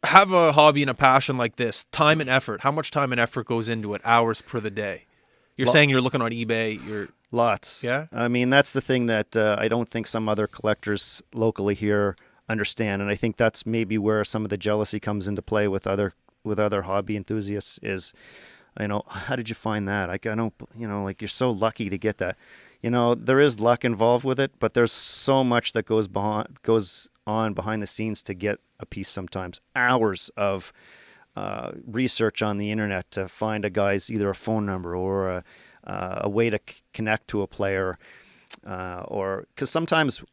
have a hobby and a passion like this, time and effort, how much time and effort goes into it, hours per the day? You're saying you're looking on eBay, Lots. Yeah? I mean, that's the thing that I don't think some other collectors locally here understand, and I think that's maybe where some of the jealousy comes into play with other hobby enthusiasts is, how did you find that? Like, I don't, like, you're so lucky to get that. There is luck involved with it, but there's so much that goes on behind the scenes to get a piece sometimes. Hours of research on the internet to find a guy's either a phone number or a way to connect to a player, or because sometimes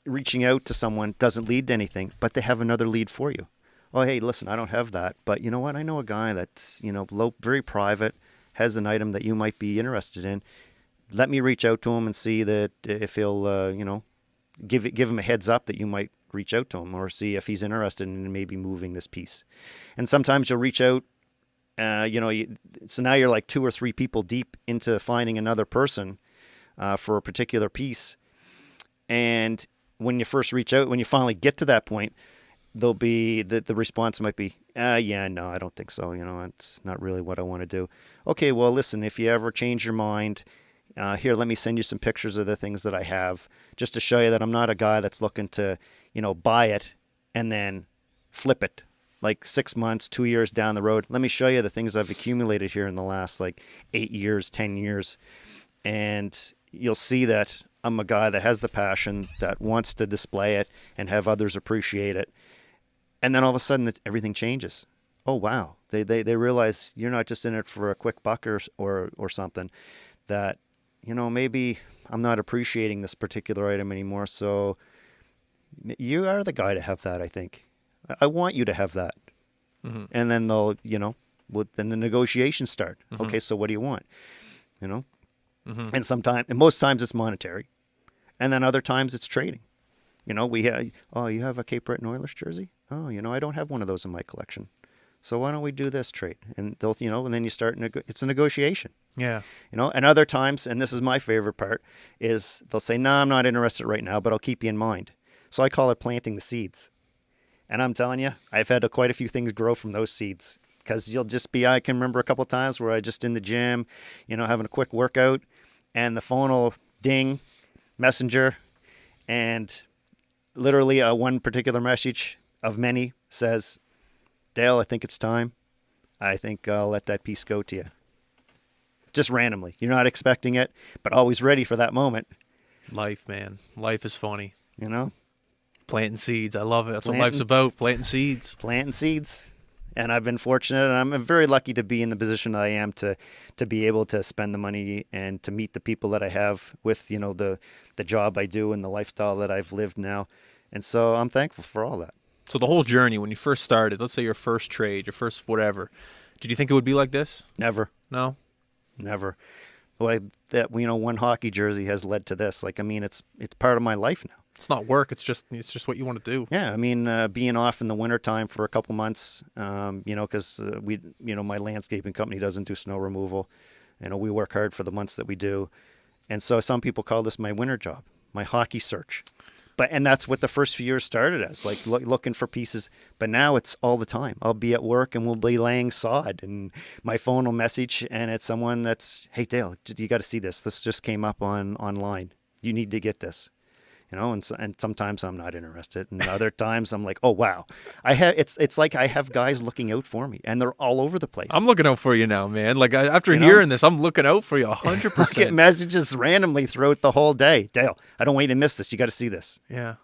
reaching out to someone doesn't lead to anything, but they have another lead for you. Oh, hey, listen, I don't have that, but you know what? I know a guy that's very private, has an item that you might be interested in. Let me reach out to him and see that if he'll, give him a heads up that you might reach out to him, or see if he's interested in maybe moving this piece. And sometimes you'll reach out, so now you're like 2 or 3 people deep into finding another person for a particular piece. And when you first reach out, when you finally get to that point, there'll be the response might be, yeah, no, I don't think so. It's not really what I want to do. Okay, well, listen, if you ever change your mind, here, let me send you some pictures of the things that I have, just to show you that I'm not a guy that's looking to, buy it and then flip it like 6 months, 2 years down the road. Let me show you the things I've accumulated here in the last 8 years, 10 years. And you'll see that I'm a guy that has the passion, that wants to display it and have others appreciate it. And then all of a sudden everything changes. Oh, wow. They realize you're not just in it for a quick buck or something, that, maybe I'm not appreciating this particular item anymore. So you are the guy to have that, I think. I want you to have that. Mm-hmm. And then they'll, then the negotiations start. Mm-hmm. Okay, so what do you want? Mm-hmm. And most times it's monetary. And then other times it's trading. We have, you have a Cape Breton Oilers jersey? Oh, I don't have one of those in my collection. So why don't we do this trade? And they'll, and then you start, it's a negotiation. Yeah. And other times, and this is my favorite part, is they'll say, no, I'm not interested right now, but I'll keep you in mind. So I call it planting the seeds. And I'm telling you, I've had quite a few things grow from those seeds. Because I can remember a couple of times where I just in the gym, having a quick workout, and the phone will ding, messenger, and literally one particular message of many says, Dale, I think it's time. I think I'll let that piece go to you. Just randomly. You're not expecting it, but always ready for that moment. Life, man. Life is funny. Planting seeds. I love it. That's what life's about. Planting seeds. Planting seeds. And I've been fortunate, and I'm very lucky to be in the position that I am to be able to spend the money and to meet the people that I have with, the job I do and the lifestyle that I've lived now. And so I'm thankful for all that. So the whole journey, when you first started, let's say your first trade, your first whatever, did you think it would be like this? Never. No? Never. One hockey jersey has led to this. It's part of my life now. It's not work. It's just what you want to do. Yeah. Being off in the wintertime for a couple months, because my landscaping company doesn't do snow removal. We work hard for the months that we do. And so some people call this my winter job, my hockey search. And that's what the first few years started as, looking for pieces. But now it's all the time. I'll be at work and we'll be laying sod, and my phone will message, and it's someone that's, hey, Dale, you got to see this. This just came up online. You need to get this. And sometimes I'm not interested, and other times I'm like, oh wow, it's like I have guys looking out for me, and they're all over the place. I'm looking out for you now, man. After hearing this, I'm looking out for you 100%. I get messages randomly throughout the whole day. Dale, I don't want you to miss this. You got to see this. Yeah.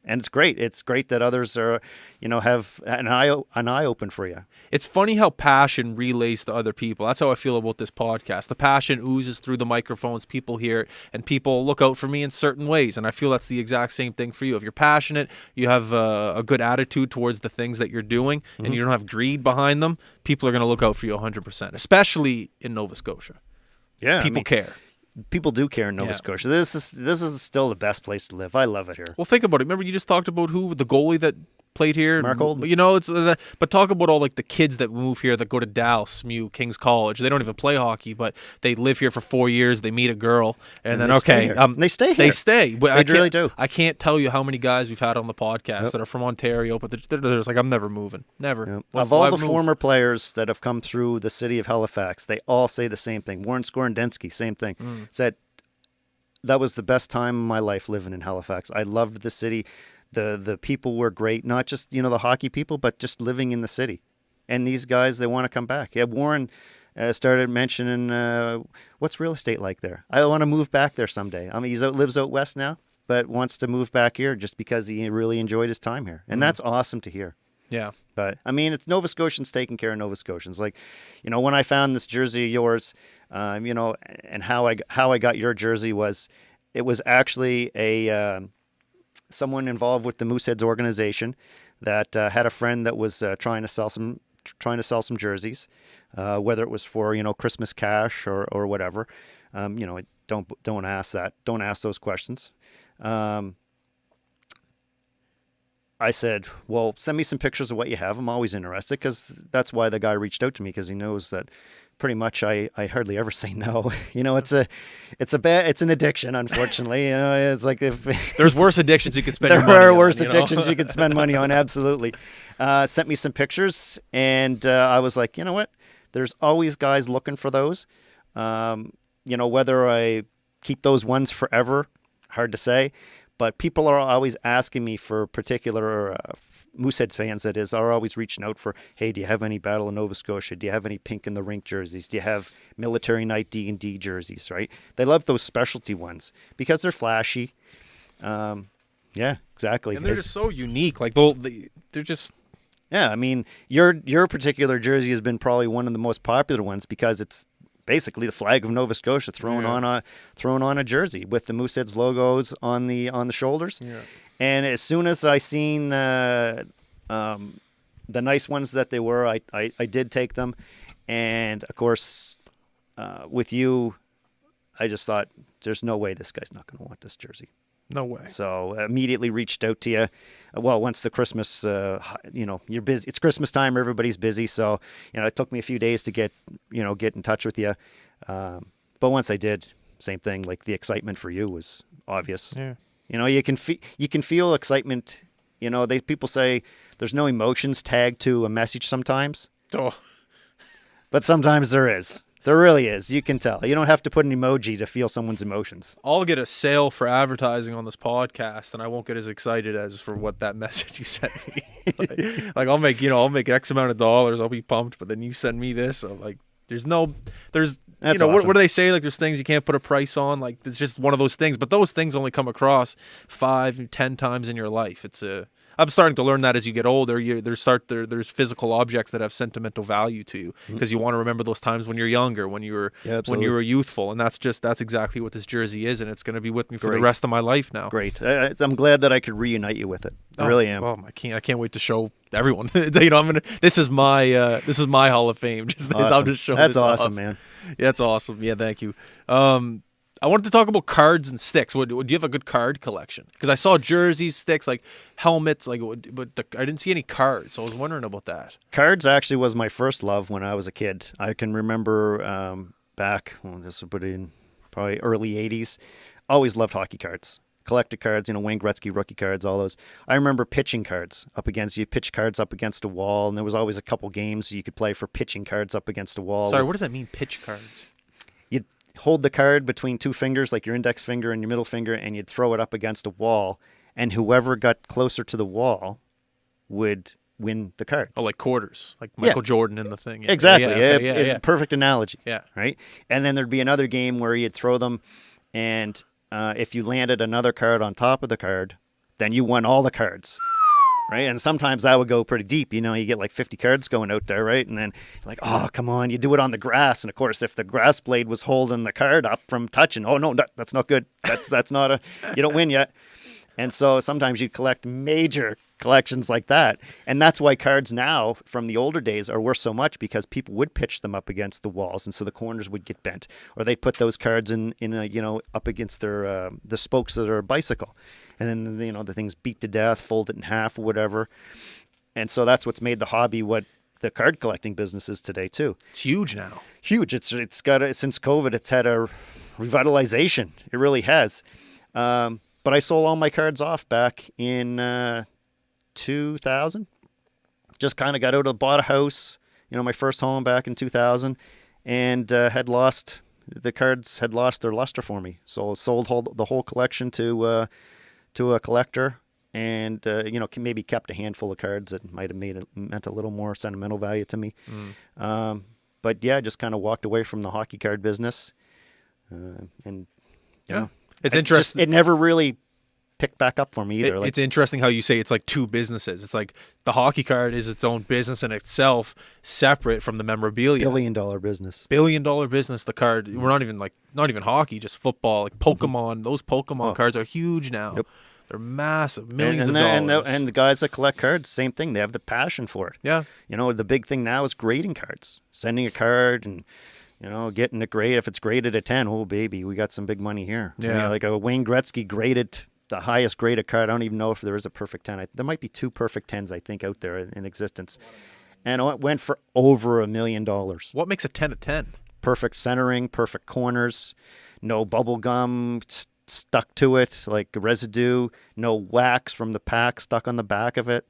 And it's great. It's great that others are, have an eye open for you. It's funny how passion relays to other people. That's how I feel about this podcast. The passion oozes through the microphones. People hear it, and people look out for me in certain ways. And I feel that's the exact same thing for you. If you're passionate, you have a good attitude towards the things that you're doing, and you don't have greed behind them, people are going to look out for you 100%, especially in Nova Scotia. Yeah. People care. People do care in Nova Scotia. This is still the best place to live. I love it here. Well, think about it. Remember, you just talked about the goalie that played here. Markhold? You know, it's but talk about all like the kids that move here that go to Dallas, SMU, King's College. They don't even play hockey, but they live here for 4 years. They meet a girl, and then they stay here. they stay here. They stay. But They really do. I can't tell you how many guys we've had on the podcast Yep. that are from Ontario, but there's like, I'm never moving, never. Yep. Why Of all the move? former players that have come through the city of Halifax, they all say the same thing. Warren Skorendensky, same thing. Said, that was the best time of my life living in Halifax. I loved the city. The people were great, not just, the hockey people, but just living in the city. And these guys, they want to come back. Yeah, Warren started mentioning, what's real estate like there? I want to move back there someday. I mean, lives out west now, but wants to move back here just because he really enjoyed his time here. And that's awesome to hear. Yeah. But, I mean, it's Nova Scotians taking care of Nova Scotians. Like, when I found this jersey of yours, and how I got your jersey it was actually someone involved with the Mooseheads organization that had a friend that was trying to sell some jerseys, whether it was for Christmas cash or whatever. Don't ask that. Don't ask those questions. I said, well, send me some pictures of what you have. I'm always interested, because that's why the guy reached out to me, because he knows that pretty much I hardly ever say no. It's an addiction, unfortunately. It's like if There's worse addictions you could spend. there are worse addictions you could spend money on. Absolutely. Sent me some pictures, and I was like, you know what? There's always guys looking for those. Whether I keep those ones forever, hard to say. But people are always asking me for particular Mooseheads fans, that is, are always reaching out for, hey, do you have any Battle of Nova Scotia? Do you have any Pink in the Rink jerseys? Do you have Military Night D&D jerseys, right? They love those specialty ones because they're flashy. Yeah, exactly. And they're just so unique. Like, they're just... Yeah, I mean, your particular jersey has been probably one of the most popular ones because it's basically the flag of Nova Scotia thrown on a jersey with the Mooseheads logos on the shoulders. Yeah. And as soon as I seen the nice ones that they were, I did take them. And of course, with you, I just thought, there's no way this guy's not going to want this jersey. No way. So immediately reached out to you. Well, once the Christmas, you're busy. It's Christmas time. Everybody's busy. So, it took me a few days to get in touch with you. But once I did, same thing. Like, the excitement for you was obvious. Yeah. You can feel excitement. People say there's no emotions tagged to a message sometimes. Oh. But sometimes there is. There really is. You can tell. You don't have to put an emoji to feel someone's emotions. I'll get a sale for advertising on this podcast, and I won't get as excited as for what that message you sent me. like I'll make X amount of dollars. I'll be pumped, but then you send me this. I'm like, there's That's awesome. awesome. What do they say? Like, there's things you can't put a price on. Like, it's just one of those things. But those things only come across 5, 10 times in your life. I'm starting to learn that as you get older. There's physical objects that have sentimental value to you because you want to remember those times when you're younger, when you were youthful, and that's exactly what this jersey is, and it's going to be with me for the rest of my life now. Great. I'm glad that I could reunite you with it. I really am. Oh, I can't wait to show everyone. This is my Hall of Fame. I'll just show. That's this awesome, off. man. Yeah, that's awesome. Yeah, thank you. I wanted to talk about cards and sticks. Do you have a good card collection? Because I saw jerseys, sticks, like helmets, but I didn't see any cards. So I was wondering about that. Cards actually was my first love when I was a kid. I can remember back, this would put it in probably early 80s. Always loved hockey cards. Collected cards, Wayne Gretzky rookie cards, all those. I remember pitching cards pitch cards up against a wall, and there was always a couple games you could play for pitching cards up against a wall. Sorry, what does that mean, pitch cards? You'd hold the card between two fingers, like your index finger and your middle finger, and you'd throw it up against a wall, and whoever got closer to the wall would win the cards. Oh, like quarters, like Michael Jordan in the thing. Yeah. Exactly. It's a perfect analogy. Yeah. Right? And then there'd be another game where you'd throw them, and if you landed another card on top of the card, then you won all the cards. Right? And sometimes that would go pretty deep. You get like 50 cards going out there, right? And then like, oh, come on, you do it on the grass. And of course, if the grass blade was holding the card up from touching, oh no, that's not good. That's not you don't win yet. And so sometimes you'd collect major collections like that. And that's why cards now from the older days are worth so much, because people would pitch them up against the walls, and so the corners would get bent, or they put those cards in a, up against their the spokes of their bicycle, and then the things beat to death, fold it in half or whatever. And so that's what's made the hobby what the card collecting business is today too. It's huge now. Huge. It's got since COVID, it's had a revitalization. It really has. But I sold all my cards off back in 2000. Just kind of got out of, bought a house, my first home back in 2000, and the cards had lost their luster for me. So I sold the whole collection to a collector, and maybe kept a handful of cards that might have meant a little more sentimental value to me. But yeah, just kind of walked away from the hockey card business, and it's interesting. It never really picked back up for me either. It's interesting how you say it's like two businesses. It's like the hockey card is its own business in itself, separate from the memorabilia. $1 billion business. $1 billion business. The card. We're not even hockey, just football. Like Pokemon. Those Pokemon cards are huge now. Yep. They're massive, millions of dollars. And the guys that collect cards, same thing. They have the passion for it. Yeah. The big thing now is grading cards. Sending a card and, getting it graded. If it's graded a 10, oh, baby, we got some big money here. Yeah. Like a Wayne Gretzky graded the highest graded card. I don't even know if there is a perfect 10. There might be 2 perfect 10s, I think, out there in existence. And it went for over $1 million. What makes a 10 a 10? Perfect centering, perfect corners, no bubble gum stuck to it, like residue, no wax from the pack stuck on the back of it.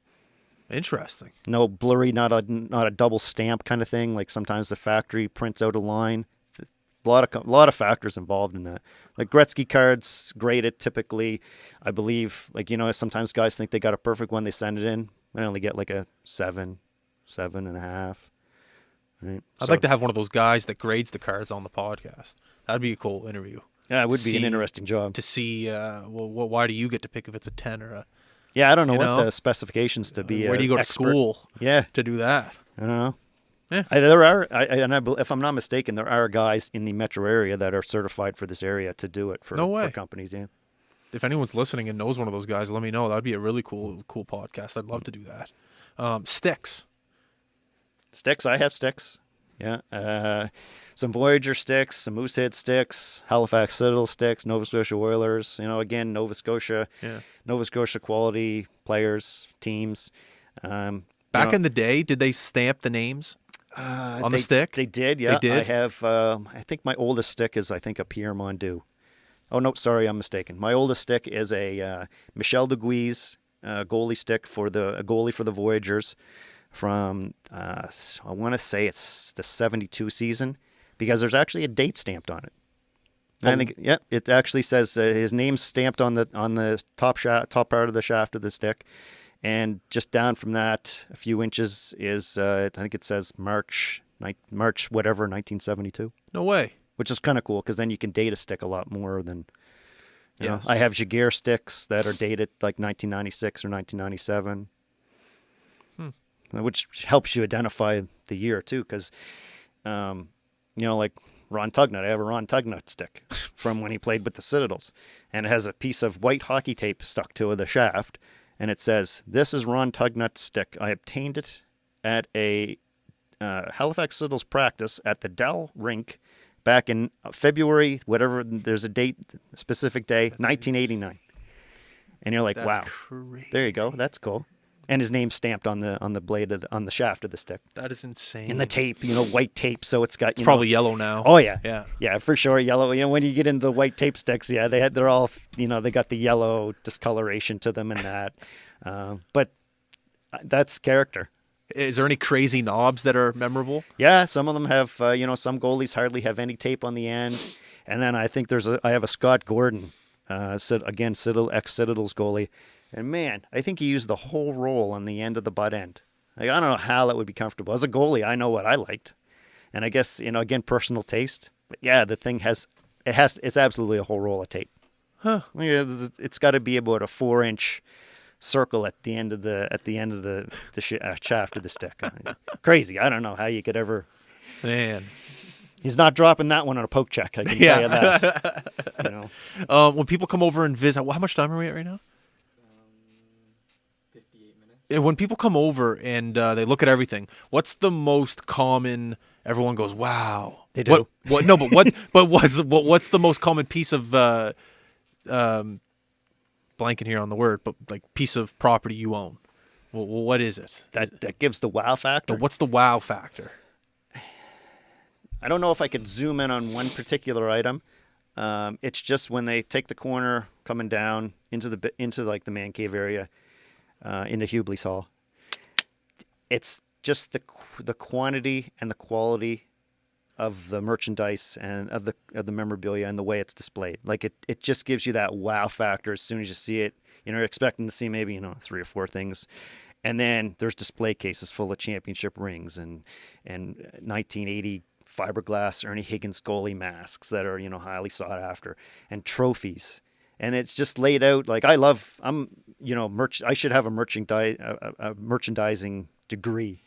Interesting. No blurry, not a double stamp kind of thing. Like sometimes the factory prints out a line. A lot of factors involved in that. Like Gretzky cards, graded typically, I believe. Like sometimes guys think they got a perfect one, they send it in, they only get like a 7.5. Right? I'd like to have one of those guys that grades the cards on the podcast. That'd be a cool interview. Yeah, it would be an interesting job to see. Why do you get to pick if it's a 10 or a? Yeah, I don't know what the specifications to be. Where do you go to school? Yeah, to do that. I don't know. Yeah. If I'm not mistaken, there are guys in the metro area that are certified for this area to do it for companies. Yeah. If anyone's listening and knows one of those guys, let me know. That'd be a really cool podcast. I'd love to do that. Sticks. I have sticks. Yeah. Some Voyager sticks, some Moosehead sticks, Halifax Citadel sticks, Nova Scotia Oilers. Again, Nova Scotia quality players, teams. Back in the day, did they stamp the names on the stick? They did, yeah. They did? I have, I think my oldest stick is, a Pierre Mondu. Oh, no, sorry, I'm mistaken. My oldest stick is a Michel Deguise goalie stick for a goalie for the Voyagers from, I want to say it's the 72 season, because there's actually a date stamped on it. I think, it actually says his name's stamped on the top part of the shaft of the stick. And just down from that, a few inches is, I think it says March 1972. No way. Which is kind of cool, because then you can date a stick a lot more than, you know. I have Jaguar sticks that are dated like 1996 or 1997, which helps you identify the year too, because, like Ron Tugnut, I have a Ron Tugnut stick from when he played with the Citadels, and it has a piece of white hockey tape stuck to the shaft. And it says, "This is Ron Tugnut's stick. I obtained it at a Halifax Citadels practice at the Dell rink back in February, whatever, there's a date, specific day, 1989. And you're like, wow, crazy. There you go. That's cool. And his name's stamped on the blade on the shaft of the stick. That is insane. And the tape, white tape, so it's got. It's probably yellow now. Oh yeah, yeah, for sure, yellow. When you get into the white tape sticks, they're all, they got the yellow discoloration to them and that. But that's character. Is there any crazy knobs that are memorable? Yeah, some of them have. Some goalies hardly have any tape on the end, and then I think I have a Scott Gordon, ex-Citadels goalie. And man, I think he used the whole roll on the end of the butt end. Like, I don't know how that would be comfortable. As a goalie, I know what I liked. And I guess, again, personal taste. But yeah, the thing it's absolutely a whole roll of tape. Huh. It's got to be about a 4-inch circle at the end of the shaft of the stick. Crazy. I don't know how you could ever. Man. He's not dropping that one on a poke check. I can tell you that. When people come over and visit, how much time are we at right now? 58 minutes. when people come over and they look at everything, what's the most common? Everyone goes, "Wow." They do. What? No, but what? What's the most common piece of um, blanking here on the word, but like piece of property you own? Well, what is it? That gives the wow factor. What's the wow factor? I don't know if I could zoom in on one particular item. It's just when they take the corner coming down into like the man cave area, into Hubley's Hall. It's just the quantity and the quality of the merchandise and of the memorabilia and the way it's displayed. Like it just gives you that wow factor as soon as you see it. You're expecting to see maybe 3 or 4 things. And then there's display cases full of championship rings and 1980 fiberglass Ernie Higgins goalie masks that are, highly sought after, and trophies. And it's just laid out like I should have a merchandising degree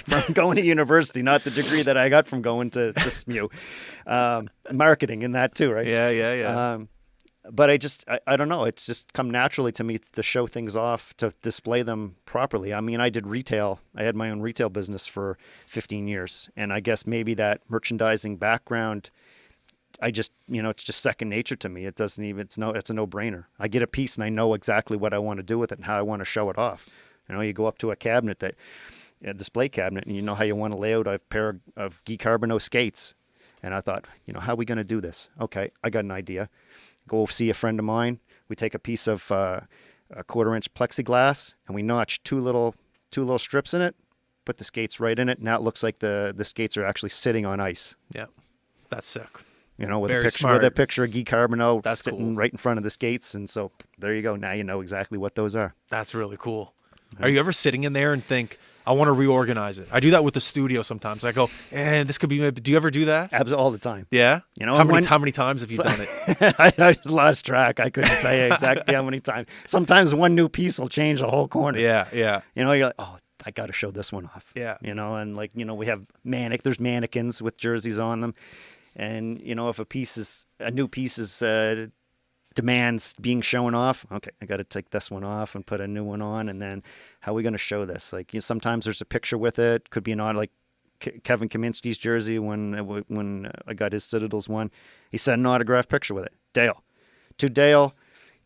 from going to university, not the degree that I got from going to SMU. Marketing and that too, right? Yeah. But I don't know. It's just come naturally to me to show things off, to display them properly. I mean, I did retail. I had my own retail business for 15 years. And I guess maybe that merchandising background, it's just second nature to me. It's a no-brainer. I get a piece and I know exactly what I want to do with it and how I want to show it off. You go up to a display cabinet, and you know how you want to lay out a pair of Guy Carbonneau skates. And I thought, how are we going to do this? Okay, I got an idea. Go see a friend of mine. We take a piece of a 1/4-inch plexiglass and we notch two little strips in it. Put the skates right in it. Now it looks like the skates are actually sitting on ice. Yeah, that's sick. With Very a picture smart. with a picture of Guy Carbonneau That's sitting cool. right in front of the skates, and so there you go. Now you know exactly what those are. That's really cool. Are you ever sitting in there and think, I want to reorganize it? I do that with the studio sometimes. I go, this could be. Do you ever do that? All the time. Yeah. How many times have you done it? I lost track. I couldn't tell you exactly how many times. Sometimes one new piece will change the whole corner. Yeah. You're like, oh, I got to show this one off. Yeah. And we have there's mannequins with jerseys on them. And, if a new piece is demands being shown off, okay, I got to take this one off and put a new one on. And then how are we going to show this? Sometimes there's a picture with it. Could be an odd, like Kevin Kaminsky's jersey when I got his Citadels one. He sent an autographed picture with it. Dale. To Dale,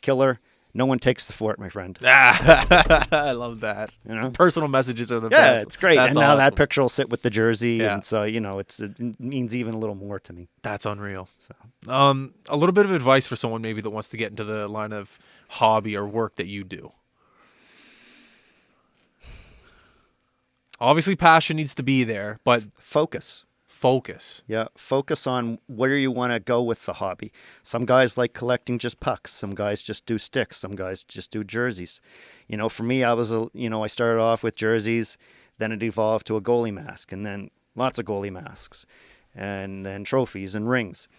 killer. No one takes the fort, my friend. I love that. Personal messages are the best. Yeah, it's great. That's and now awesome. that picture will sit with the jersey, Yeah. and so it means even a little more to me. That's unreal. A little bit of advice for someone maybe that wants to get into the line of hobby or work that you do. Obviously, passion needs to be there, but Focus. Yeah, focus on where you want to go with the hobby. Some guys like collecting just pucks. Some guys just do sticks. Some guys just do jerseys. For me, I started off with jerseys, then it evolved to a goalie mask, and then lots of goalie masks, and then trophies and rings.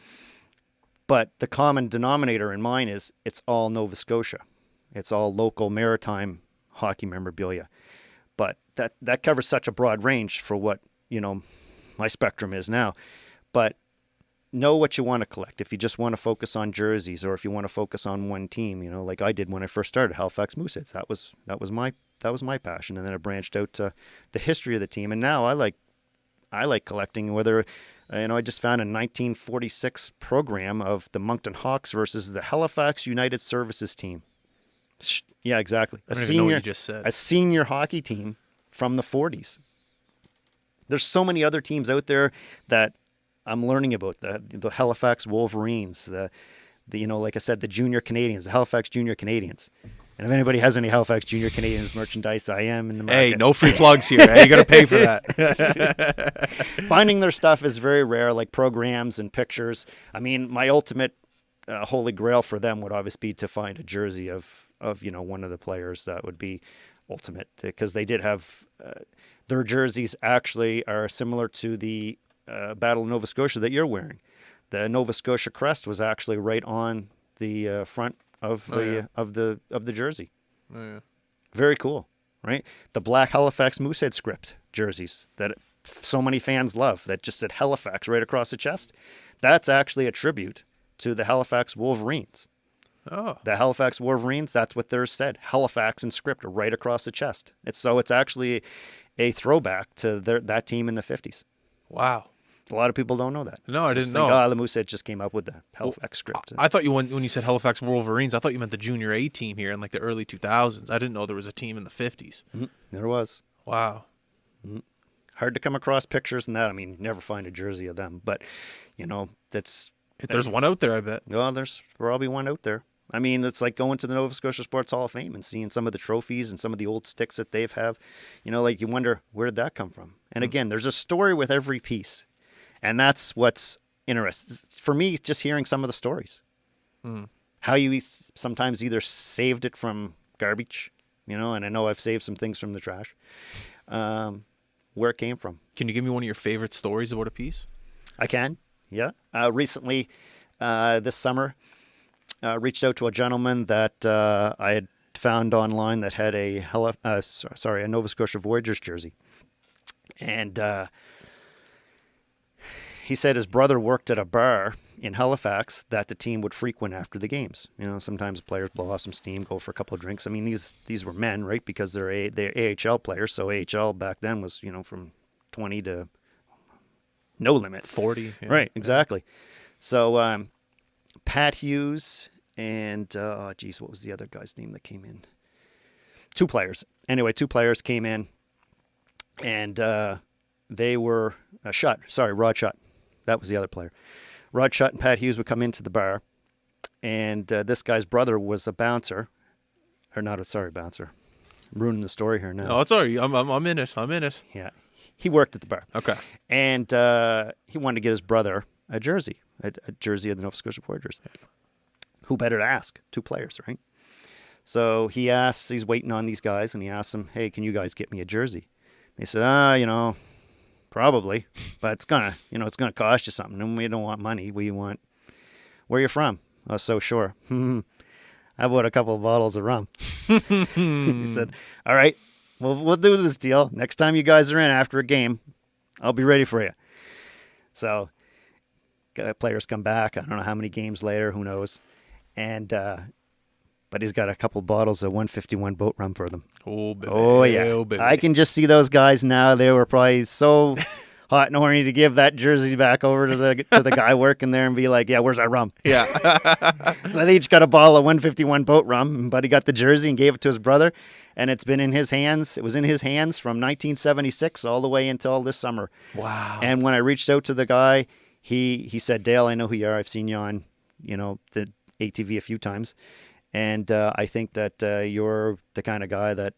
But the common denominator in mine is it's all Nova Scotia. It's all local maritime hockey memorabilia. But that covers such a broad range for what, my spectrum is now. But know what you want to collect. If you just want to focus on jerseys, or if you want to focus on one team, like I did when I first started, Halifax Mooseheads. That was my passion, and then I branched out to the history of the team. And now I like collecting. Whether I just found a 1946 program of the Moncton Hawks versus the Halifax United Services team. Yeah, exactly. I don't even know what you just said. A senior hockey team from the 40s. There's so many other teams out there that I'm learning about. The Halifax Wolverines, the like I said, the Junior Canadians, the Halifax Junior Canadians. And if anybody has any Halifax Junior Canadians merchandise, I am in the market. Hey, no free plugs here. You got to pay for that. Finding their stuff is very rare, like programs and pictures. I mean, my ultimate holy grail for them would obviously be to find a jersey of one of the players. That would be ultimate, because they did have their jerseys actually are similar to the Battle of Nova Scotia that you're wearing. The Nova Scotia crest was actually right on the front of the jersey. Oh, yeah. Very cool, right? The black Halifax Moosehead script jerseys that so many fans love, that just said Halifax right across the chest. That's actually a tribute to the Halifax Wolverines. Oh, The Halifax Wolverines, that's what theirs said. Halifax in script right across the chest. It's actually a throwback to that team in the 50s. wow. A lot of people don't know that. No, I They just didn't think, know. the Moosehead just came up with the Well, Halifax script. I thought you when you said Halifax Wolverines, I thought you meant the junior A team here in like the early 2000s. I didn't know there was a team in the 50s. There was. Wow. Hard to come across pictures and that. I mean, you never find a jersey of them, but that's. There's one out there, I bet. Well, there's probably one out there. I mean, it's like going to the Nova Scotia Sports Hall of Fame and seeing some of the trophies and some of the old sticks that they've have. Like you wonder, where did that come from? And again, there's a story with every piece. And that's what's interesting. For me, just hearing some of the stories. How you sometimes either saved it from garbage, and I know I've saved some things from the trash, where it came from. Can you give me one of your favorite stories about a piece? I can, yeah. Recently, this summer, reached out to a gentleman that I had found online that had a Nova Scotia Voyageurs jersey. And he said his brother worked at a bar in Halifax that the team would frequent after the games. Sometimes players blow off some steam, go for a couple of drinks. I mean, these were men, right? Because they're AHL players. So AHL back then was, from 20 to no limit. 40. Yeah. Right, exactly. So Pat Hughes and, what was the other guy's name that came in? Two players. Anyway, two players came in, and they were Rod Shutt. That was the other player. Rod Shutt and Pat Hughes would come into the bar, and this guy's brother was a bouncer. Or not a bouncer. I'm ruining the story here now. Oh, it's all right. I'm in it. I'm in it. Yeah. He worked at the bar. Okay. And he wanted to get his brother a jersey, a jersey of the Nova Scotia Voyageurs. Who better to ask? Two players, right? So he's waiting on these guys, and he asks them, hey, can you guys get me a jersey? They said, probably, but it's gonna cost you something, and we don't want money. We want, where you from? Oh, so sure. How about a couple of bottles of rum? He said, all right, we'll do this deal. Next time you guys are in after a game, I'll be ready for you. So players come back. I don't know how many games later, who knows. And but he's got a couple bottles of 151 boat rum for them. Oh, baby. Oh, yeah. Oh, baby. I can just see those guys now. They were probably so hot and horny to give that jersey back over to the guy working there and be like, yeah, where's our rum? Yeah. So they each got a bottle of 151 boat rum, and Buddy got the jersey and gave it to his brother, and it's been in his hands. It was in his hands from 1976 all the way until this summer. Wow. And when I reached out to the guy, he said, Dale, I know who you are. I've seen you on, the ATV a few times. And I think that you're the kind of guy that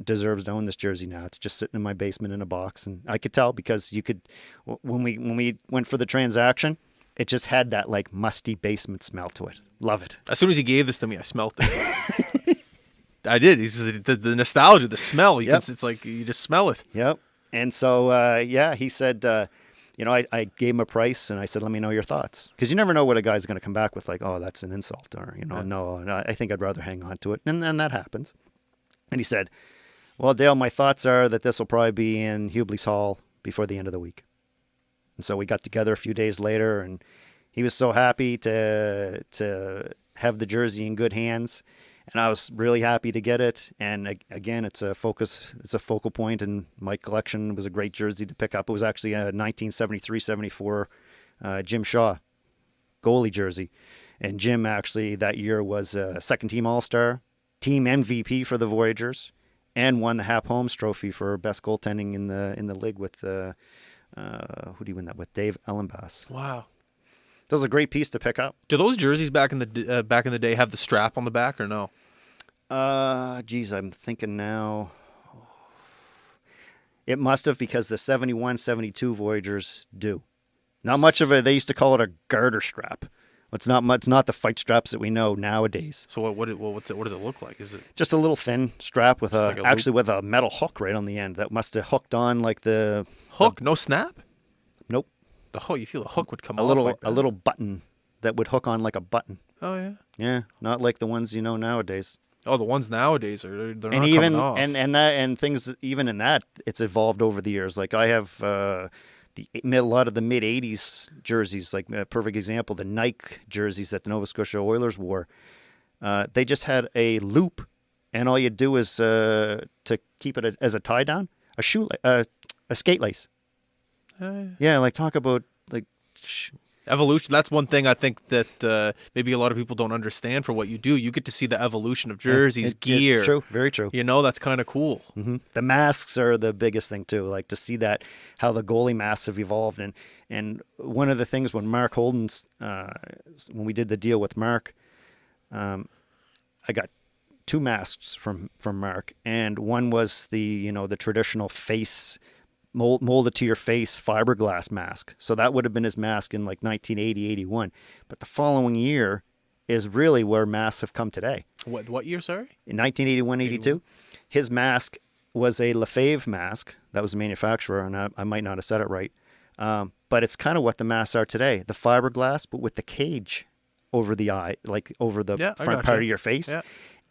deserves to own this jersey now. It's just sitting in my basement in a box. And I could tell because you could, when we went for the transaction, it just had that like musty basement smell to it. Love it. As soon as he gave this to me, I smelled it. I did. The nostalgia, the smell. It's like you just smell it. Yep. And so, he said, I gave him a price and I said, let me know your thoughts. Because you never know what a guy's going to come back with, like, oh, that's an insult, or, no, I think I'd rather hang on to it. And then that happens. And he said, well, Dale, my thoughts are that this will probably be in Hubley's Hall before the end of the week. And so we got together a few days later, and he was so happy to have the jersey in good hands. And I was really happy to get it. And again, it's a focal point in my collection. It was a great jersey to pick up. It was actually a 1973-74 Jim Shaw goalie jersey. And Jim actually that year was a second-team All-Star, team MVP for the Voyageurs, and won the Hap Holmes Trophy for best goaltending in the league with who do you win that with? Dave Ellenbass. Wow. That was a great piece to pick up. Do those jerseys back in the day have the strap on the back or no? I'm thinking now. It must have, because the 71-72 Voyageurs do. Not much of it. They used to call it a garter strap. It's not the fight straps that we know nowadays. So what does it look like? Is it just a little thin strap with with a metal hook right on the end that must have hooked on like the hook? No snap? Nope. The hook. You feel the hook would come off like that. A little button that would hook on like a button. Oh yeah. Yeah, not like the ones nowadadays. Oh, the ones nowadays they're not even coming off. and things even in that it's evolved over the years. Like I have a lot of the mid '80s jerseys. Like a perfect example, the Nike jerseys that the Nova Scotia Oilers wore. They just had a loop, and all you do is to keep it as a tie down, a skate lace. Yeah, like talk about like. Evolution. That's one thing I think that maybe a lot of people don't understand for what you do. You get to see the evolution of jerseys, gear. It's true, very true. That's kind of cool. The masks are the biggest thing too. Like to see that how the goalie masks have evolved, and one of the things when Mark Holden's when we did the deal with Mark, I got 2 masks from Mark, and one was the the traditional face molded to your face fiberglass mask. So that would have been his mask in like 1980, 81. But the following year is really where masks have come today. What year, sorry? In 1981, 82, his mask was a Lefebvre mask. That was the manufacturer, and I might not have said it right. But it's kind of what the masks are today. The fiberglass, but with the cage over the eye, like over the front part of your face. Yeah.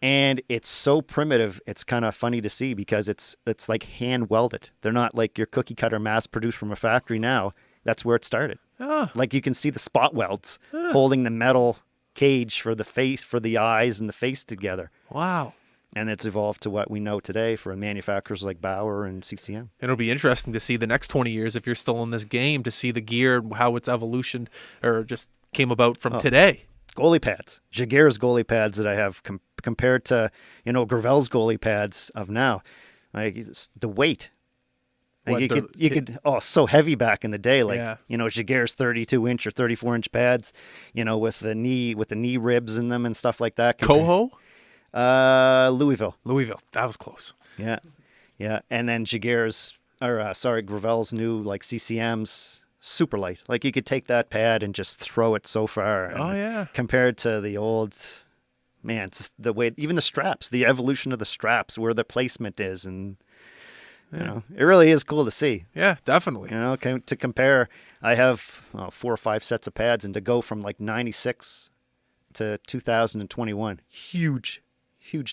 And it's so primitive, it's kind of funny to see because it's like hand welded. They're not like your cookie cutter mass produced from a factory now. That's where it started. Like you can see the spot welds holding the metal cage for the face, for the eyes and the face together. Wow. And it's evolved to what we know today for manufacturers like Bauer and CCM. It'll be interesting to see the next 20 years if you're still in this game, to see the gear, how its evolution or just came about from today. Goalie pads, Jaguar's goalie pads that I have compared to, Gravel's goalie pads of now, like the weight. Like you could so heavy back in the day, like Jaguar's 32-inch or 34-inch pads, with the knee ribs in them and stuff like that. Coho, Louisville, that was close. Yeah, and then Gravel's new like CCMs. Super light. Like you could take that pad and just throw it so far. Compared to the old, man, it's the way, even the straps, the evolution of the straps, where the placement is. And, it really is cool to see. Yeah, definitely. To compare, I have 4 or 5 sets of pads, and to go from like 96 to 2021, huge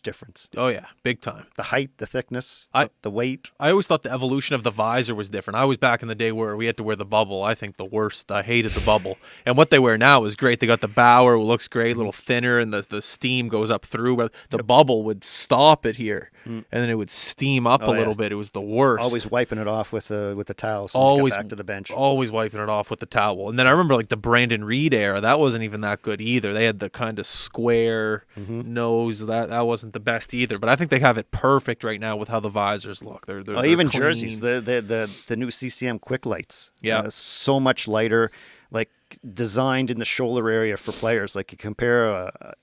difference. Oh yeah, big time. The height, the thickness, the weight. I always thought the evolution of the visor was different. I was back in the day where we had to wear the bubble. I think the worst. I hated the bubble. And what they wear now is great. They got the Bauer, who looks great, a little thinner, and the steam goes up through. But the bubble would stop it here, and then it would steam up a little bit. It was the worst. Always wiping it off with the towel. So you get back to the bench. Always wiping it off with the towel. And then I remember like the Brandon Reed era. That wasn't even that good either. They had the kind of square nose. That wasn't the best either. But I think they have it perfect right now with how the visors look. They're even clean. Jerseys, the new CCM quick lights. Yeah, so much lighter, like designed in the shoulder area for players. Like you compare a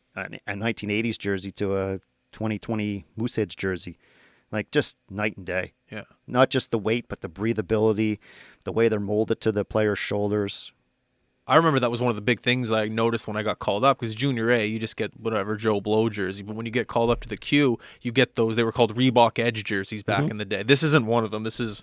1980s jersey to a 2020 Mooseheads jersey, like just night and day. Yeah, not just the weight, but the breathability, the way they're molded to the player's shoulders. I remember that was one of the big things I noticed when I got called up, because Junior A, you just get whatever Joe Blow jersey. But when you get called up to the Q, you get those, they were called Reebok Edge jerseys back in the day. This isn't one of them. This is,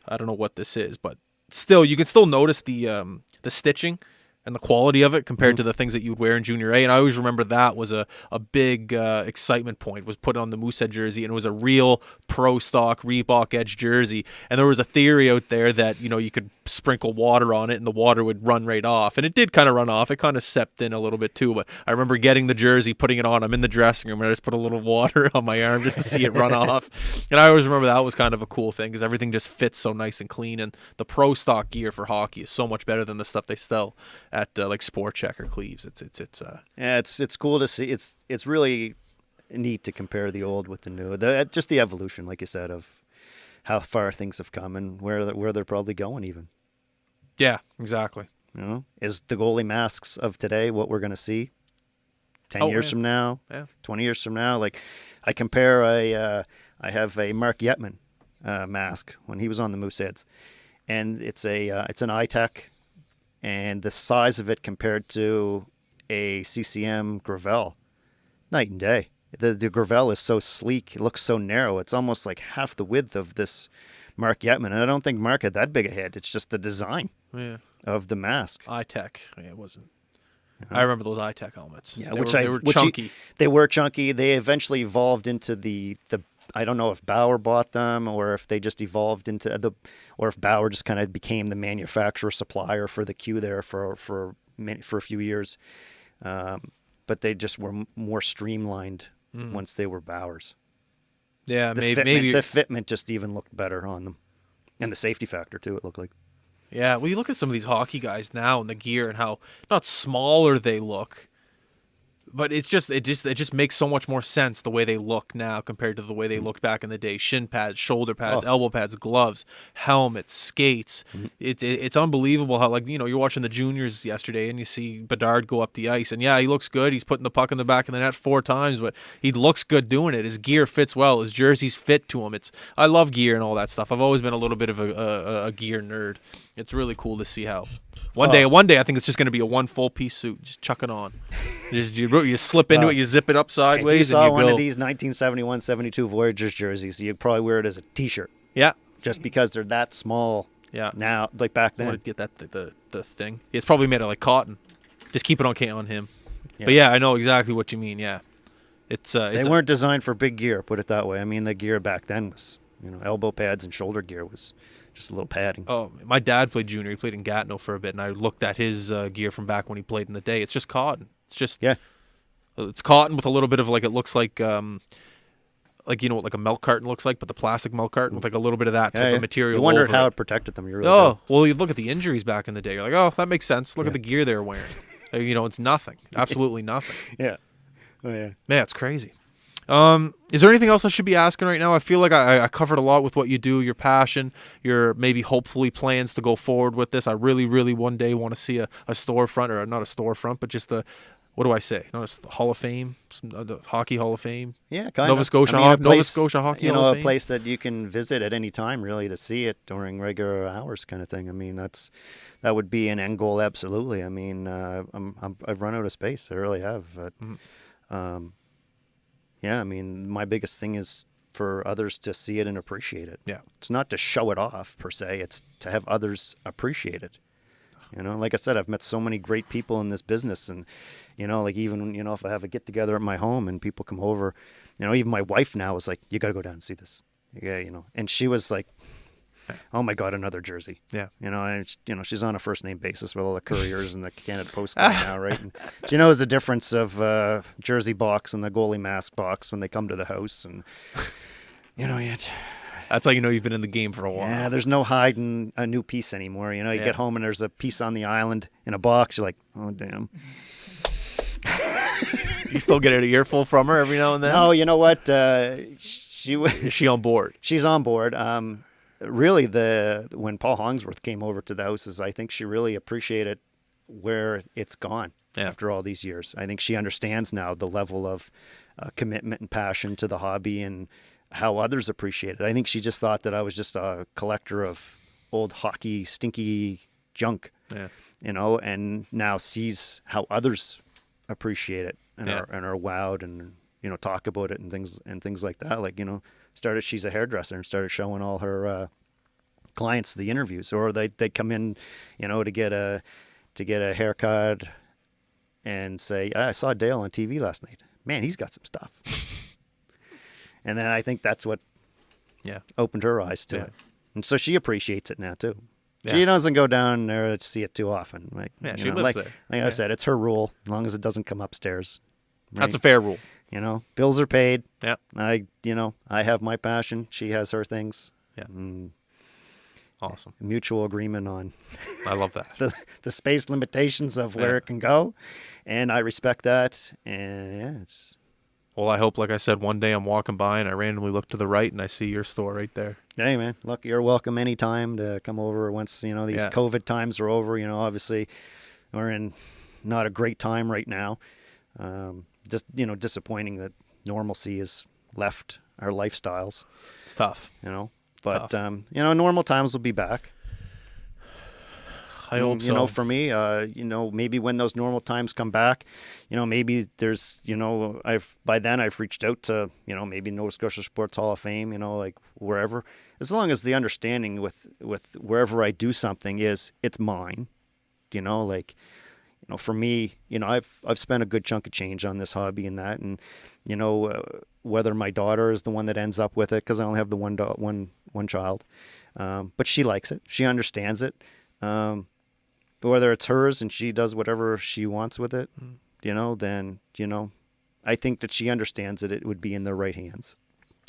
I don't know what this is, but still, you can still notice the stitching and the quality of it compared to the things that you would wear in Junior A. And I always remember that was a big excitement point, was put on the Moosehead jersey, and it was a real pro stock Reebok Edge jersey. And there was a theory out there that, you could sprinkle water on it and the water would run right off. And it did kind of run off. It kind of seeped in a little bit too. But I remember getting the jersey, putting it on. I'm in the dressing room and I just put a little water on my arm just to see it run off. And I always remember that was kind of a cool thing, because everything just fits so nice and clean. And the pro stock gear for hockey is so much better than the stuff they sell at like Sport Check or Cleves. It's cool to see. It's really neat to compare the old with the new. Just the evolution, like you said, of how far things have come and where they're probably going even. Yeah, exactly. Is the goalie masks of today what we're going to see 10 years from now, 20 years from now? Like I compare I have a Mark Yetman mask when he was on the Mooseheads, and it's an iTech, and the size of it compared to a CCM Gravel, night and day. The Gravel is so sleek, it looks so narrow. It's almost like half the width of this Mark Yetman, and I don't think Mark had that big a head. It's just the design of the mask. iTech, it wasn't. I remember those iTech helmets. Yeah, they were chunky. They were chunky. They eventually evolved into the. I don't know if Bauer bought them or if they just evolved into or if Bauer just kind of became the manufacturer supplier for the Q there for a few years. but they just were more streamlined once they were Bauers. Yeah, The maybe fitment just even looked better on them, and the safety factor too. It looked like. Yeah, well, you look at some of these hockey guys now and the gear and how not smaller they look, but it just makes so much more sense the way they look now compared to the way they looked back in the day. Shin pads, shoulder pads, elbow pads, gloves, helmets, skates. It's unbelievable how, like, you're watching the juniors yesterday and you see Bedard go up the ice, and yeah, he looks good. He's putting the puck in the back of the net 4 times, but he looks good doing it. His gear fits well. His jerseys fit to him. I love gear and all that stuff. I've always been a little bit of a gear nerd. It's really cool to see how one day I think it's just going to be a one full piece suit. Just chuck it on. You slip into it, you zip it up sideways. If you saw and one of these 1971-72 Voyagers jerseys, you'd probably wear it as a T-shirt. Yeah. Just because they're that small. Yeah. Now, like back then. I wanted to get that the thing. It's probably made of like cotton. Just keep it on him. Yeah. But yeah, I know exactly what you mean. Yeah. They weren't designed for big gear, put it that way. I mean, the gear back then was, elbow pads and shoulder gear was just a little padding. Oh, my dad played junior. He played in Gatineau for a bit, and I looked at his gear from back when he played in the day. It's just cotton. It's just it's cotton with a little bit of, like, it looks like what like a milk carton looks like, but the plastic milk carton with like a little bit of that type of material. You wondered how it protected them. You really do. Well, you look at the injuries back in the day. You're like, oh, that makes sense. Look at the gear they're wearing. It's nothing. Absolutely nothing. Yeah. Oh yeah. Man, it's crazy. Is there anything else I should be asking right now? I feel like I covered a lot with what you do, your passion, your maybe hopefully plans to go forward with this. I really, really one day want to see a storefront, or not a storefront, but just what do I say? Not a Hall of Fame, the Hockey Hall of Fame. Yeah, kind of. Nova Scotia Hockey Hall of Fame. A place that you can visit at any time, really, to see it during regular hours, kind of thing. I mean, that would be an end goal, absolutely. I mean, I've run out of space. I really have. But, yeah, I mean, my biggest thing is for others to see it and appreciate it. Yeah. It's not to show it off, per se. It's to have others appreciate it. Like I said, I've met so many great people in this business. And, like even, if I have a get-together at my home and people come over, even my wife now is like, you got to go down and see this. Yeah, And she was like, oh, my God, another jersey. Yeah. And, she's on a first-name basis with all the Couriers and the Canada Post guy now, right? And she knows the difference of jersey box and the goalie mask box when they come to the house. And, that's how you've been in the game for a while. Yeah, there's no hiding a new piece anymore. You get home and there's a piece on the island in a box. You're like, oh, damn. You still get an earful from her every now and then? No, you know what? Is she on board? She's on board. Really, when Paul Hongsworth came over to the houses, I think she really appreciated where it's gone after all these years. I think she understands now the level of commitment and passion to the hobby and how others appreciate it. I think she just thought that I was just a collector of old hockey stinky junk, and now sees how others appreciate it and are wowed and talk about it and things like that. Like she's a hairdresser and started showing all her clients the interviews, or they'd come in to get a haircut and say, I saw Dale on TV last night. Man, he's got some stuff. And then I think that's what opened her eyes to it. And so she appreciates it now, too. Yeah. She doesn't go down there to see it too often. Like, she lives there. Like I said, it's her rule, as long as it doesn't come upstairs. Right? That's a fair rule. Bills are paid. Yeah. I have my passion. She has her things. Yeah. Awesome. Mutual agreement on I love that. the space limitations of where it can go. And I respect that. And it's... Well, I hope, like I said, one day I'm walking by and I randomly look to the right and I see your store right there. Hey, man. Look, you're welcome anytime to come over once, these COVID times are over. Obviously, we're in not a great time right now. Just, disappointing that normalcy has left our lifestyles. It's tough. But, normal times will be back. I hope so. For me, maybe when those normal times come back, maybe there's, by then I've reached out to, maybe Nova Scotia Sports Hall of Fame, like wherever, as long as the understanding with wherever I do something is it's mine, for me, I've spent a good chunk of change on this hobby and that, and, whether my daughter is the one that ends up with it, because I only have the one child, but she likes it, she understands it. Whether it's hers and she does whatever she wants with it, then, I think that she understands that it would be in the right hands.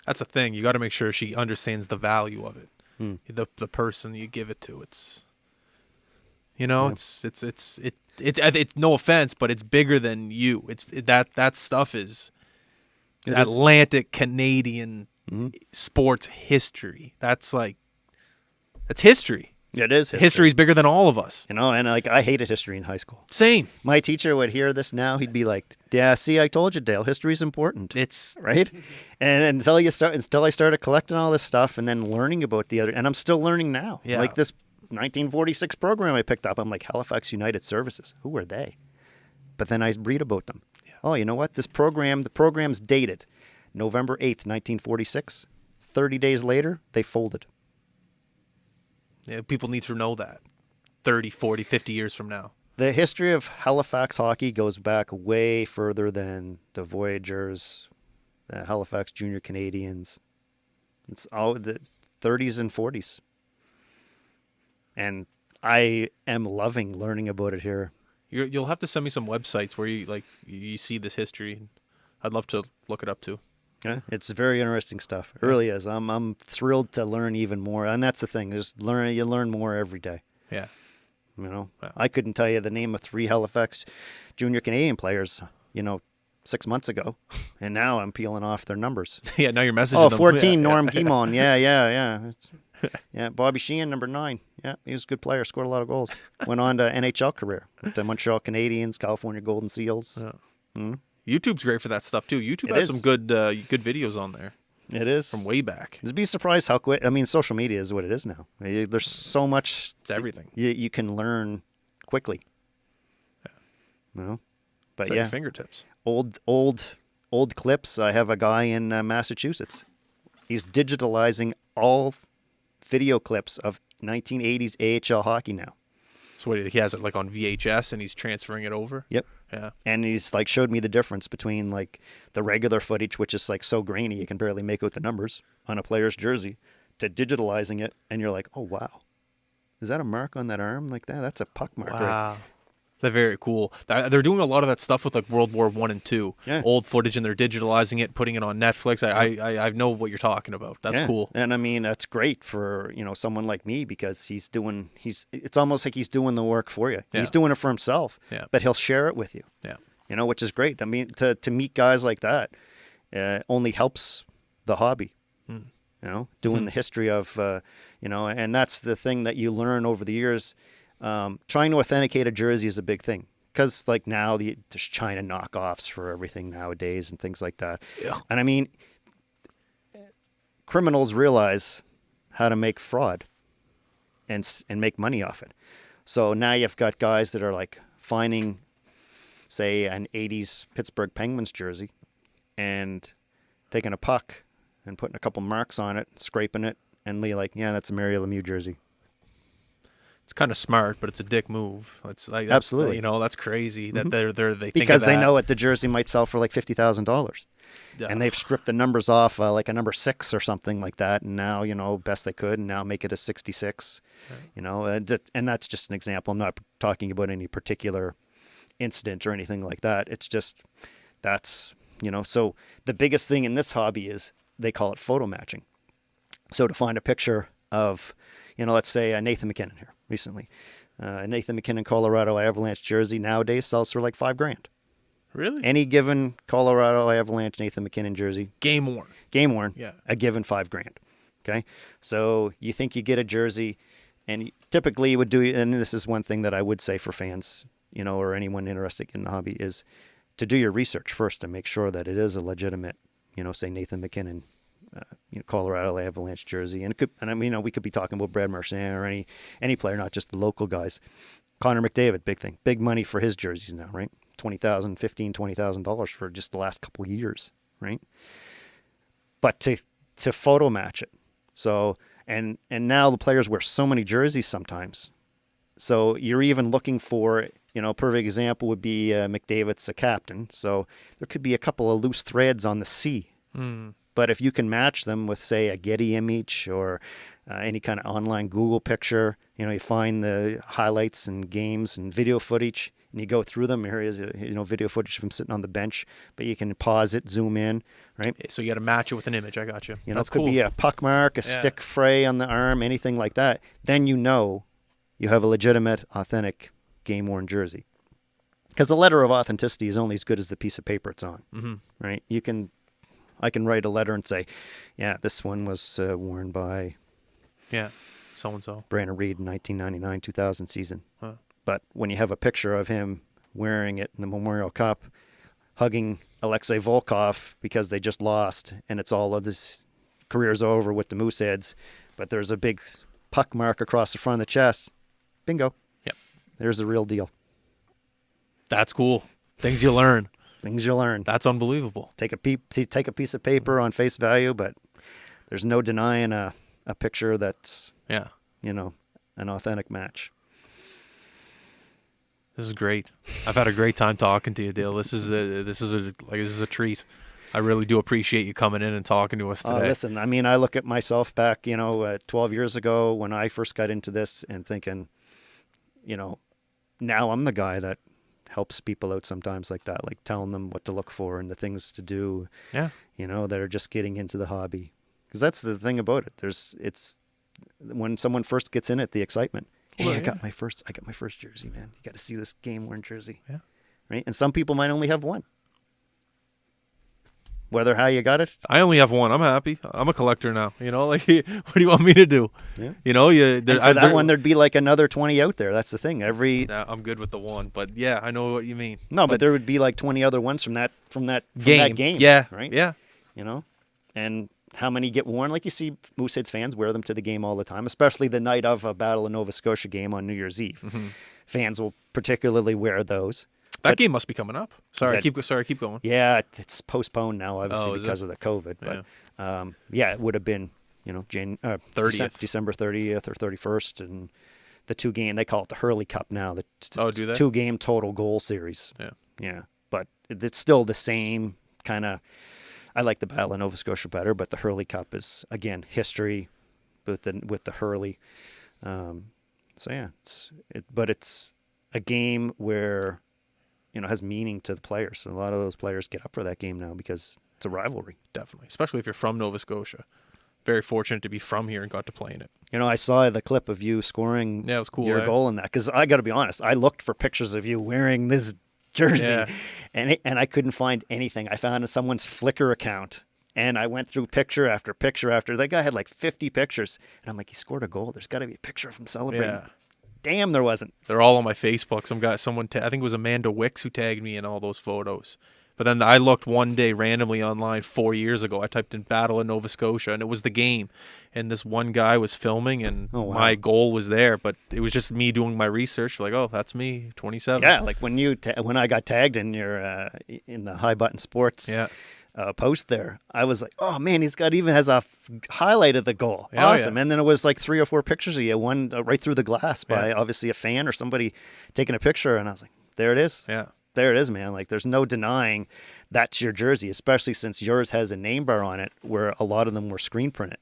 That's a thing. You got to make sure she understands the value of it. Hmm. The person you give it to. It's Yeah. it's no offense, but it's bigger than you. That stuff is It is. Atlantic Canadian Mhm. sports history. That's history. It is history. History's bigger than all of us. And like I hated history in high school. Same. My teacher would hear this now. He'd be like, "Yeah, see, I told you, Dale. History's important." It's Right? And until I started collecting all this stuff and then learning about the other, and I'm still learning now. Yeah. Like this 1946 program I picked up. I'm like, Halifax United Services. Who are they? But then I read about them. Yeah. Oh, you know what? The program's dated November 8th, 1946. 30 days later, they folded. yeah, people need to know that 30, 40, 50 years from now. The history of Halifax hockey goes back way further than the Voyageurs, the Halifax Junior Canadians. It's all the 30s and 40s. And I am loving learning about it here. You'll have to send me some websites where you see this history. I'd love to look it up too. Yeah, it's very interesting stuff. It really is. I'm thrilled to learn even more. And that's the thing. You learn more every day. Yeah. Yeah. Wow. I couldn't tell you the name of 3 Halifax Junior Canadian players, 6 months ago. And now I'm peeling off their numbers. Yeah, now you're messaging Oh, them. 14, Yeah, Norm yeah. Guimond. Yeah. Yeah, Bobby Sheehan, number 9. Yeah, he was a good player, scored a lot of goals. Went on to NHL career. Went to Montreal Canadiens, California Golden Seals. Yeah. Mhm. YouTube's great for that stuff too. YouTube It has is. some good videos on there It is. from way back. You'd be surprised how quick. I mean, social media is what it is now. There's so much It's everything. you can learn quickly. It's But at yeah, your fingertips. old clips. I have a guy in Massachusetts. He's digitalizing all video clips of 1980s AHL hockey now. So what, he has it like on VHS and he's transferring it over? Yep. Yeah. And he's like showed me the difference between like the regular footage, which is like so grainy you can barely make out the numbers on a player's jersey, to digitalizing it, and you're like, oh wow, is that a mark on that arm like that? That's a puck mark. Right? Wow. They're very cool. They're doing a lot of that stuff with like World War I and II. Yeah. Old footage, and they're digitalizing it, putting it on Netflix. I know what you're talking about. That's Yeah. cool. And I mean, that's great for, someone like me, because it's almost like he's doing the work for you. Yeah. He's doing it for himself, Yeah. but he'll share it with you, Yeah. which is great. I mean, to meet guys like that only helps the hobby, doing the history of, and that's the thing that you learn over the years. Trying to authenticate a jersey is a big thing. Because like now there's China knockoffs for everything nowadays and things like that. Yeah. And I mean, criminals realize how to make fraud and make money off it. So now you've got guys that are like finding, say, an 80s Pittsburgh Penguins jersey and taking a puck and putting a couple marks on it, scraping it, and be like, yeah, that's a Mario Lemieux jersey. It's kind of smart, but it's a dick move. It's like Absolutely. That's crazy that they think Because of they that. know it, the jersey might sell for like $50,000. Yeah. And they've stripped the numbers off like a number 6 or something like that. And now, best they could, and now make it a 66, and that's just an example. I'm not talking about any particular incident or anything like that. It's just, so the biggest thing in this hobby is they call it photo matching. So to find a picture of, let's say Nathan McKinnon here recently, Nathan McKinnon Colorado Avalanche jersey nowadays sells for like $5,000. Really? Any given Colorado Avalanche Nathan McKinnon jersey, Game worn. yeah, a given $5,000. Okay, so you think you get a jersey, and typically you would do, and this is one thing that I would say for fans, or anyone interested in the hobby, is to do your research first to make sure that it is a legitimate, say Nathan McKinnon, Colorado Avalanche jersey, and we could be talking about Brad Marchand or any player, not just the local guys. Connor McDavid, big thing, big money for his jerseys now, right? $20,000 for just the last couple of years, right? But to photo match it, so and now the players wear so many jerseys sometimes, so you're even looking for, perfect example would be McDavid's a captain, so there could be a couple of loose threads on the C. But if you can match them with, say, a Getty image or any kind of online Google picture, you find the highlights and games and video footage, and you go through them. Here is video footage of him sitting on the bench, but you can pause it, zoom in, right? So you got to match it with an image. I got you. You know, That's it could cool. be a puck mark, a stick fray on the arm, anything like that. Then you know you have a legitimate, authentic, game-worn jersey. Because the letter of authenticity is only as good as the piece of paper it's on, right? I can write a letter and say, yeah, this one was worn by so-and-so. Brandon Reed in 1999-2000 season. Huh. But when you have a picture of him wearing it in the Memorial Cup, hugging Alexei Volkov because they just lost, and it's all of this career's over with the Mooseheads, but there's a big puck mark across the front of the chest. Bingo. Yep. There's the real deal. That's cool. Things you learn. Things you learn. That's unbelievable. Take a piece of paper on face value, but there's no denying a picture that's an authentic match. This is great. I've had a great time talking to you, Dale. This is a treat. I really do appreciate you coming in and talking to us today. Listen, I mean, I look at myself back, 12 years ago when I first got into this and thinking, now I'm the guy that helps people out sometimes like that, like telling them what to look for and the things to do. Yeah. That are just getting into the hobby. Because that's the thing about it. It's when someone first gets in it, the excitement. Hey, I got my first jersey, man. You got to see this game-worn jersey. Yeah. Right? And some people might only have one. Whether how you got it. I only have one. I'm happy. I'm a collector now. What do you want me to do? Yeah. For that one, there'd be like another 20 out there. That's the thing. I'm good with the one, but yeah, I know what you mean. No, but there would be like 20 other ones from that game. Yeah. Right. Yeah. And how many get worn? Like you see Mooseheads fans wear them to the game all the time, especially the night of a Battle of Nova Scotia game on New Year's Eve. Mm-hmm. Fans will particularly wear those. That game must be coming up. Keep going. Yeah, it's postponed now, obviously, because of the COVID. But it would have been, 30th. December 30th or 31st, and the two-game, they call it the Hurley Cup now. The do they? Two-game total goal series. Yeah. But it's still the same kind of. I like the Battle of Nova Scotia better, but the Hurley Cup is, again, history with the Hurley. But it's a game where has meaning to the players. So a lot of those players get up for that game now because it's a rivalry. Definitely, especially if you're from Nova Scotia. Very fortunate to be from here and got to play in it. I saw the clip of you scoring it was cool, your goal in that, because I got to be honest, I looked for pictures of you wearing this jersey, and I couldn't find anything. I found someone's Flickr account, and I went through picture after picture after. That guy had like 50 pictures, and I'm like, he scored a goal. There's got to be a picture of him celebrating. Yeah. Damn, there wasn't. They're all on my Facebook. I think it was Amanda Wicks who tagged me in all those photos. But then I looked one day randomly online 4 years ago. I typed in Battle of Nova Scotia, and it was the game. And this one guy was filming, and my goal was there. But it was just me doing my research. Like, oh, that's me, 27. Yeah, like when I got tagged in your in the High Button Sports post there, I was like, oh man, he's got even has a highlight of the goal. Awesome. And then it was like 3 or 4 pictures of you, one right through the glass by obviously a fan or somebody taking a picture, and I was like, there it is. Yeah. There it is, man. Like, there's no denying that's your jersey, especially since yours has a name bar on it, where a lot of them were screen printed.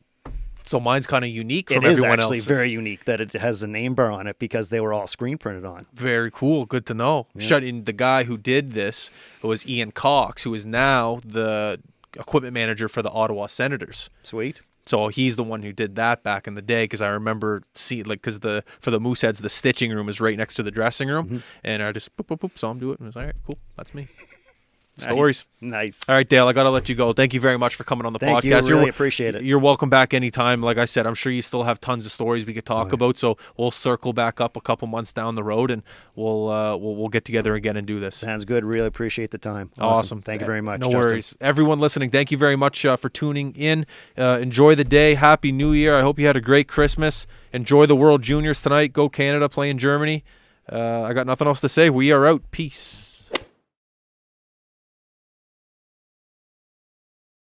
So mine's kind of unique from everyone else. It is actually very unique that it has a name bar on it because they were all screen printed on. Very cool. Good to know. Yeah. The guy who did this was Ian Cox, who is now the equipment manager for the Ottawa Senators. Sweet. So he's the one who did that back in the day, because I remember because for the Mooseheads, the stitching room is right next to the dressing room, and I just saw him do it, and I was like, all right, cool, that's me. Stories. Nice. All right, Dale, I got to let you go. Thank you very much for coming on the podcast. Thank you. Really appreciate it. You're welcome back anytime. Like I said, I'm sure you still have tons of stories we could talk about, so we'll circle back up a couple months down the road, and we'll get together again and do this. Sounds good. Really appreciate the time. Awesome. Thank you very much, No Justin. worries. Everyone listening, thank you very much for tuning in. Enjoy the day. Happy New Year. I hope you had a great Christmas. Enjoy the World Juniors tonight. Go Canada, play in Germany. I got nothing else to say. We are out. Peace.